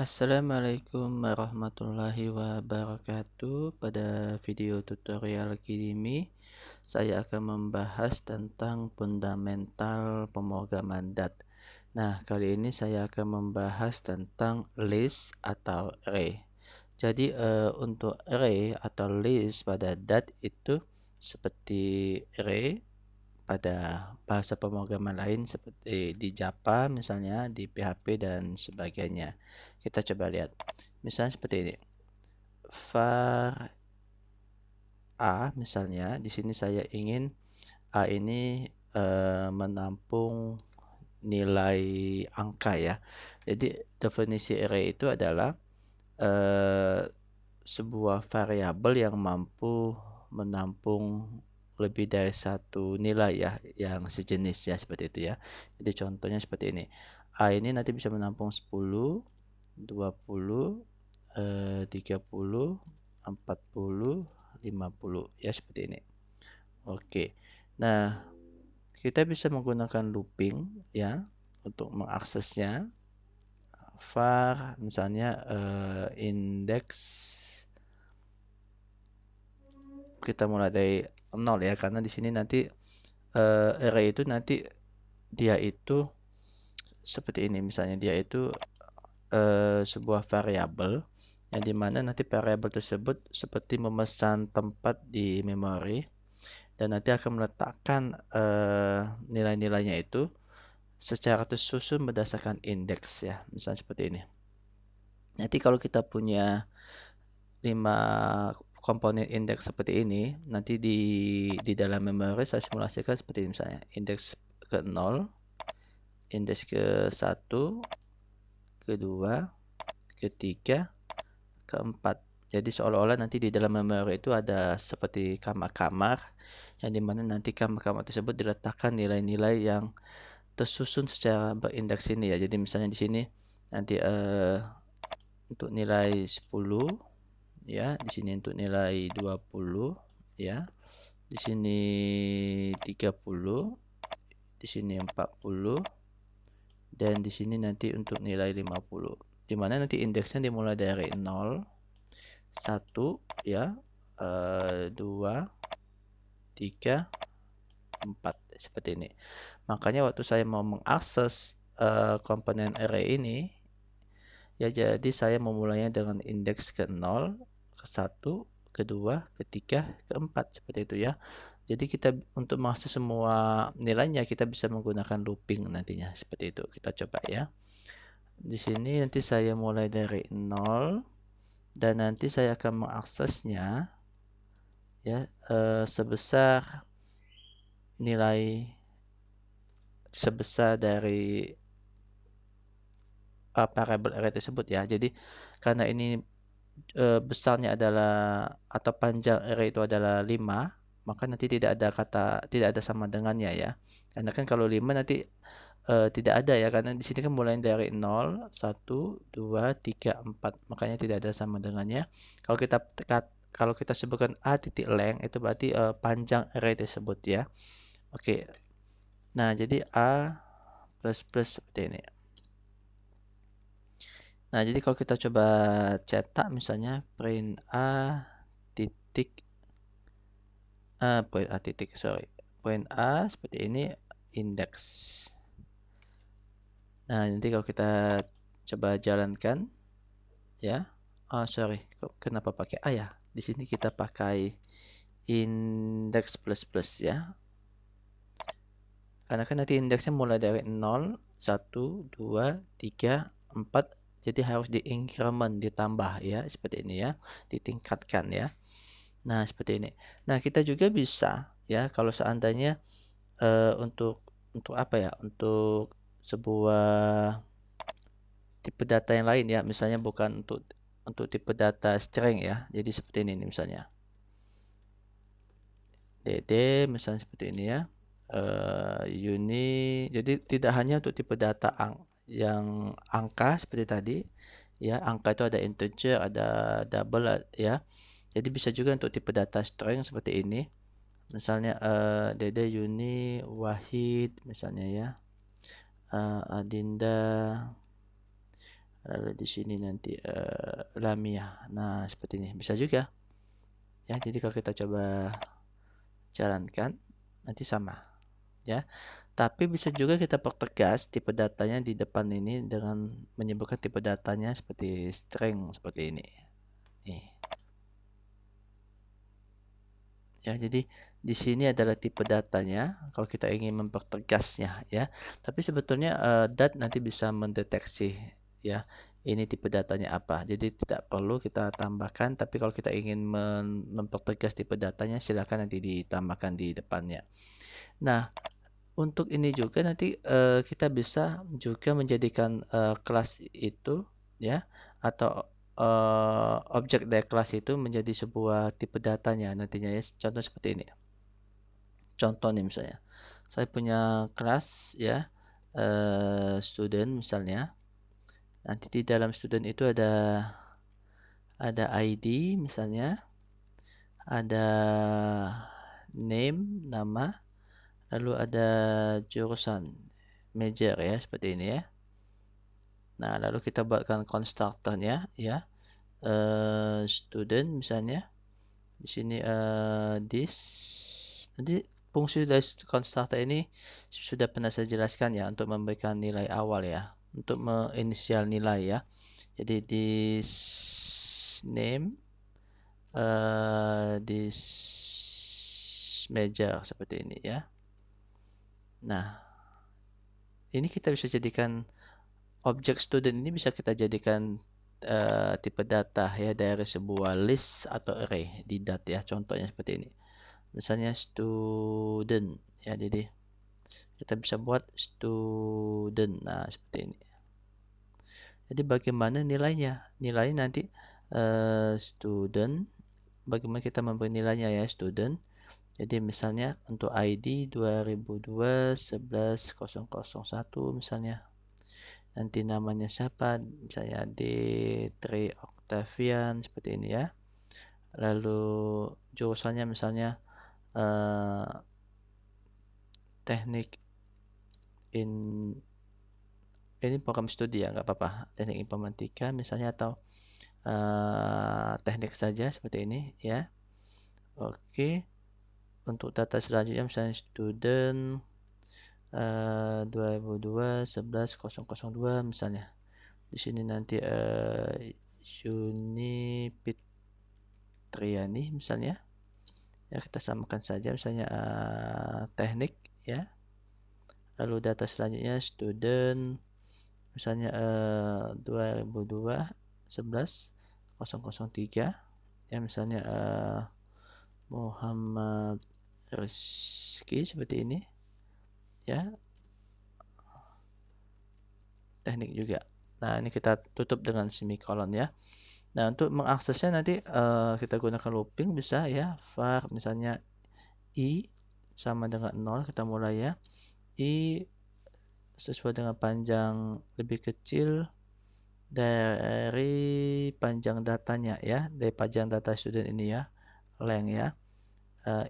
Assalamualaikum warahmatullahi wabarakatuh. Pada video tutorial kali ini, saya akan membahas tentang fundamental pemrograman DAT. Nah, kali ini saya akan membahas tentang list atau array. Jadi, untuk array atau list pada DAT itu seperti array pada bahasa pemrograman lain seperti di Java misalnya, di PHP dan sebagainya. Kita coba lihat. Misalnya seperti ini. Var A misalnya, di sini saya ingin A ini menampung nilai angka ya. Jadi definisi array itu adalah sebuah variabel yang mampu menampung lebih dari satu nilai ya, yang sejenis ya, seperti itu ya. Jadi contohnya seperti ini. A ini nanti bisa menampung 10, 20, 30, 40, 50 ya, seperti ini. Oke. Nah, kita bisa menggunakan looping ya untuk mengaksesnya. Var misalnya indeks kita mulai dari 0 ya, karena di sini nanti array itu nanti dia itu seperti ini, misalnya dia itu sebuah variabel yang dimana nanti variabel tersebut seperti memesan tempat di memori dan nanti akan meletakkan nilai-nilainya itu secara tersusun berdasarkan indeks ya, misalnya seperti ini. Nanti kalau kita punya 5 komponen indeks seperti ini, nanti di dalam memori saya simulasikan seperti ini, misalnya indeks ke 0, indeks ke 1, kedua, ketiga, keempat. Jadi seolah-olah nanti di dalam memori itu ada seperti kamar-kamar yang dimana nanti kamar-kamar tersebut diletakkan nilai-nilai yang tersusun secara berindeks ini ya. Jadi misalnya di sini nanti untuk nilai 10 ya, di sini untuk nilai 20 ya. Di sini 30, di sini 40 dan di sini nanti untuk nilai 50. Di mana nanti indeksnya dimulai dari 0, 1 ya, 2, 3, 4 seperti ini. Makanya waktu saya mau mengakses komponen array ini ya, jadi saya memulainya dengan indeks ke 0, ke 1, kedua, ketiga, keempat seperti itu ya. Jadi kita untuk mengakses semua nilainya kita bisa menggunakan looping nantinya seperti itu. Kita coba ya. Di sini nanti saya mulai dari 0 dan nanti saya akan mengaksesnya ya sebesar nilai sebesar dari variabel array tersebut ya. Jadi karena ini besarnya adalah atau panjang array itu adalah 5, maka nanti tidak ada sama dengannya ya. Karena kan kalau 5 nanti tidak ada ya, karena di sini kan mulai dari 0, 1, 2, 3, 4. Makanya tidak ada sama dengannya. Kalau kita sebutkan a titik length itu berarti panjang array tersebut ya. Oke. Nah, jadi a plus plus seperti ini. Nah, jadi kalau kita coba cetak misalnya print a titik point a seperti ini indeks. Nah, nanti kalau kita coba jalankan ya. Kenapa pakai a ya? Di sini kita pakai indeks plus plus ya. Karena kan nanti indeksnya mulai dari 0, 1, 2, 3, 4. Jadi harus diincrement, ditambah ya, seperti ini ya, ditingkatkan ya. Nah, seperti ini. Nah, kita juga bisa ya kalau seandainya untuk apa ya? Untuk sebuah tipe data yang lain ya, misalnya bukan untuk tipe data string ya. Jadi seperti ini misalnya. DD misalnya seperti ini ya. Uni, jadi tidak hanya untuk tipe data yang angka seperti tadi ya, angka itu ada integer, ada double ya. Jadi bisa juga untuk tipe data string seperti ini. Misalnya Dede Yuni Wahid misalnya ya. Adinda lalu di sini nanti Lamia. Nah, seperti ini bisa juga ya. Jadi kalau kita coba jalankan nanti sama ya. Tapi bisa juga kita pertegas tipe datanya di depan ini dengan menyebutkan tipe datanya seperti string seperti ini. Nih. Ya, jadi di sini adalah tipe datanya kalau kita ingin mempertegasnya ya. Tapi sebetulnya dat nanti bisa mendeteksi ya ini tipe datanya apa. Jadi tidak perlu kita tambahkan, tapi kalau kita ingin mempertegas tipe datanya silakan nanti ditambahkan di depannya. Nah, untuk ini juga nanti kita bisa juga menjadikan kelas itu ya atau objek dari kelas itu menjadi sebuah tipe datanya nantinya ya. Contoh seperti ini. Contoh nih misalnya, saya punya kelas ya student misalnya. Nanti di dalam student itu ada ID misalnya, ada name nama, lalu ada jurusan major ya seperti ini ya. Nah, lalu kita buatkan constructornya ya. Student misalnya. Di sini this. Nanti fungsi dari constructor ini sudah pernah saya jelaskan ya untuk memberikan nilai awal ya. Untuk menginisial nilai ya. Jadi this name this major seperti ini ya. Nah, ini kita bisa jadikan objek student ini bisa kita jadikan tipe data ya dari sebuah list atau array di dat ya. Contohnya seperti ini. Misalnya student ya, jadi kita bisa buat student. Nah, seperti ini. Jadi bagaimana nilainya? Nilainya nanti student, bagaimana kita memberi nilainya ya student. Jadi misalnya untuk ID 2002 11 001 misalnya. Nanti namanya siapa? Misalnya D3 Octavian seperti ini ya. Lalu jurusannya misalnya teknik ini program studi ya, nggak apa-apa. Teknik informatika misalnya atau teknik saja seperti ini ya. Oke. Untuk data selanjutnya misalnya student 2002 11 002 misalnya. Di sini nanti Yuni Fitriani misalnya. Ya, kita samakan saja misalnya teknik ya. Lalu data selanjutnya student misalnya 2002 11 003 ya, misalnya Muhammad Rizky seperti ini ya, teknik juga. Nah, ini kita tutup dengan semikolon ya. Nah, untuk mengaksesnya nanti kita gunakan looping bisa ya. var misalnya i sama dengan 0 kita mulai ya. I sesuai dengan panjang lebih kecil dari panjang datanya ya, dari panjang data student ini ya, length ya.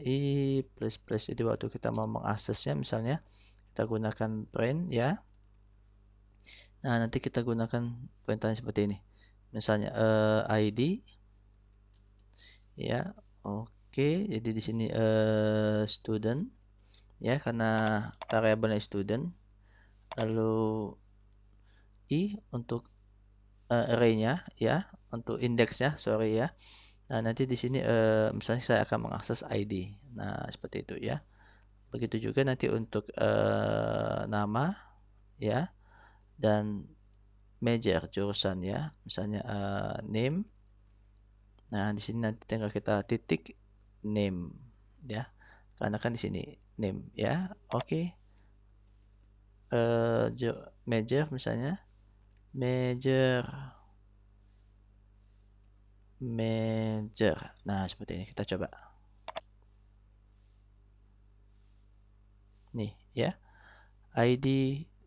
I plus jadi waktu kita mau mengaksesnya misalnya kita gunakan print ya. Nah, nanti kita gunakan perintahnya seperti ini. Misalnya ID ya. Oke, jadi di sini student ya karena variabelnya student. Lalu i untuk array-nya ya, untuk indeksnya sorry ya. Nah, nanti di sini misalnya saya akan mengakses ID. Nah, seperti itu ya. Begitu juga nanti untuk nama ya dan major jurusan ya. Misalnya name. Nah, di sini nanti tinggal kita titik name ya. Karena kan di sini name ya. Oke. Major misalnya major. Nah, seperti ini kita coba. Nih ya. ID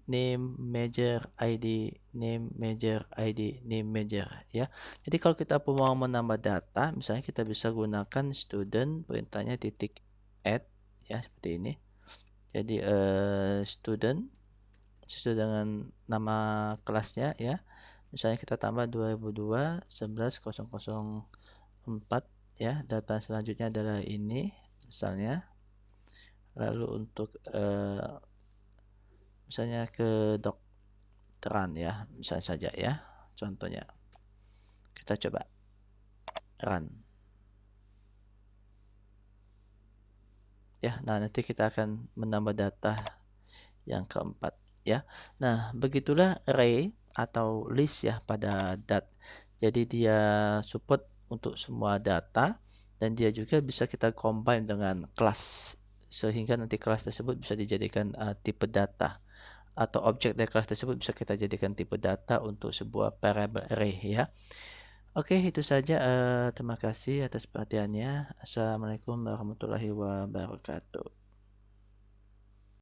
name major ID name major ID name major ya. Jadi kalau kita mau menambah data misalnya kita bisa gunakan student perintahnya titik add ya seperti ini. Jadi student sesuai dengan nama kelasnya ya. Misalnya kita tambah 2002 11.004 ya. Data selanjutnya adalah ini misalnya. Lalu untuk misalnya kedokteran ya, misalnya saja ya. Contohnya. Kita coba run. Ya, nah nanti kita akan menambah data yang keempat ya. Nah, begitulah array atau list ya pada dat. Jadi dia support untuk semua data dan dia juga bisa kita combine dengan kelas sehingga nanti kelas tersebut bisa dijadikan tipe data atau objek dari kelas tersebut bisa kita jadikan tipe data untuk sebuah variable array ya. Oke, itu saja. Terima kasih atas perhatiannya. Assalamualaikum warahmatullahi wabarakatuh.